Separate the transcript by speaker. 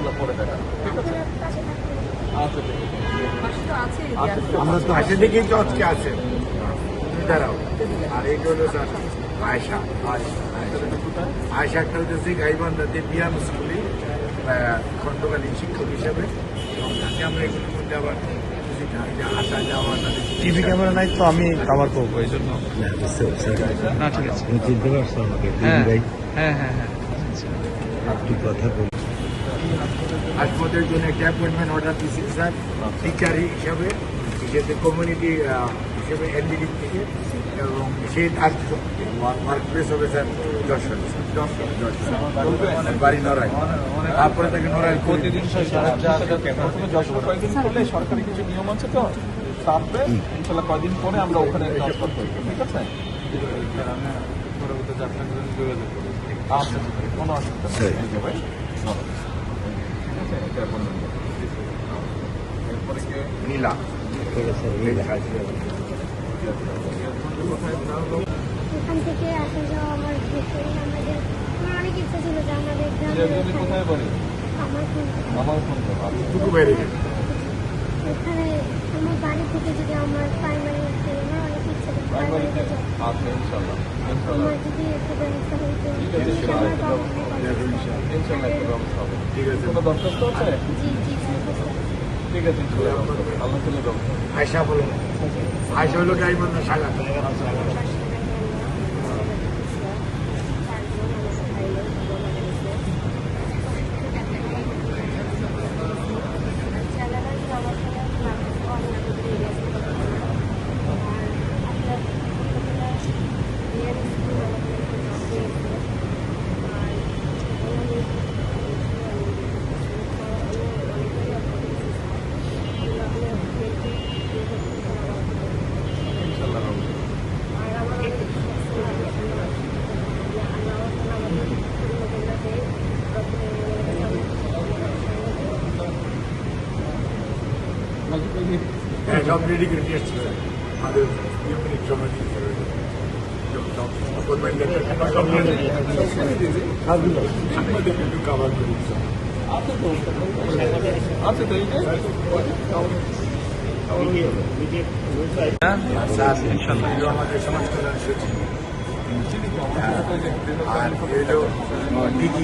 Speaker 1: ইনশাল্লাহ পরে দেখা, ঠিক আছে? আচ্ছা, ঠিক আছে।
Speaker 2: আমরা তো আসে দেখেই তো আজকে আছে। দাঁড়াও, আর এইটা হলো স্যার আয়সা। আয়সা একটা হচ্ছে গাইবান্ধাতে বিয়াম স্কুলে খণ্ডকালীন শিক্ষক হিসাবে, এবং তাকে আমরা এগুলোর মধ্যে আবার আসা যাওয়া
Speaker 3: টিভি ক্যামেরা নাই তো আমি কাভার করবো এই জন্য। না ঠিক আছে,
Speaker 2: চিনতে পারছো আমাকে?
Speaker 3: হ্যাঁ হ্যাঁ হ্যাঁ হ্যাঁ।
Speaker 2: আপনি কথা বলুন। হাসপাতালের জন্য একটা অ্যাপয়েন্টমেন্ট অর্ডার দিয়েছি স্যার, টিচার হিসাবে, সেটা কমিউনিটি হিসেবে এনডিডি থেকে, এবং সেই তার ওয়ার্ক প্লেস হবে স্যার যশোর। বাড়ি নড়াই, তারপরে তাকে নড়াই
Speaker 1: প্রতিদিন প্রথমে যশোর কয়েকদিন করলে সরকারি কিছু নিয়ম আছে তো তারপরে ইনশাল্লাহ কয়েকদিন পরে আমরা ওখানে ট্রান্সফার করবো, ঠিক আছে? পরবর্তীতে আপনার জন্য যোগাযোগ করবো। আচ্ছা, কোনো অসুবিধা নেই ভাই, ঠিক আছে? এটা এখন এরপরে কে
Speaker 2: নীলা।
Speaker 4: এখান থেকে আসা যাওয়া আমার আমাদের অনেক ইচ্ছা ছিল যে আমাদের গ্রামের
Speaker 1: কোথায় বাড়ি?
Speaker 4: আমার
Speaker 1: ফোন
Speaker 2: টুকু বাইরে
Speaker 4: ওখানে আমার বাড়ি থেকে যদি আমার প্রাইমারি আমার অনেক ইচ্ছা ছিল
Speaker 1: প্রাইমারিতে। আচ্ছা, ইনশাল্লাহ
Speaker 4: আমার যদি একটু ব্যবস্থা হইতো।
Speaker 1: ইনশাল্লাহ একটা ব্যবস্থা হবে।
Speaker 2: ঠিক আছে।
Speaker 1: কোনো দরখাস্ত আছে?
Speaker 4: জি জি
Speaker 1: ঠিক আছে, ইনশাল্লাহ আল্লাহ তাআলা ব্যবস্থা হবে।
Speaker 2: আয়সা বলো, আয়সা হলো গাইবান্ধা সাগা।
Speaker 1: ইনশাল্লাহ ব্যবস্থা
Speaker 2: হ্যাঁ, সব রেডি করে নিয়ে এসছি স্যার। আমাদের ইউনিট সময় দিয়ে স্যার সাংবাদিক একটু কাভার করি স্যার।
Speaker 1: আছে তো এই যে
Speaker 2: ইনশাল্লাহ এগুলো আমাদের সমাজ কল্যাণ সচিব, আর এলো ডিজি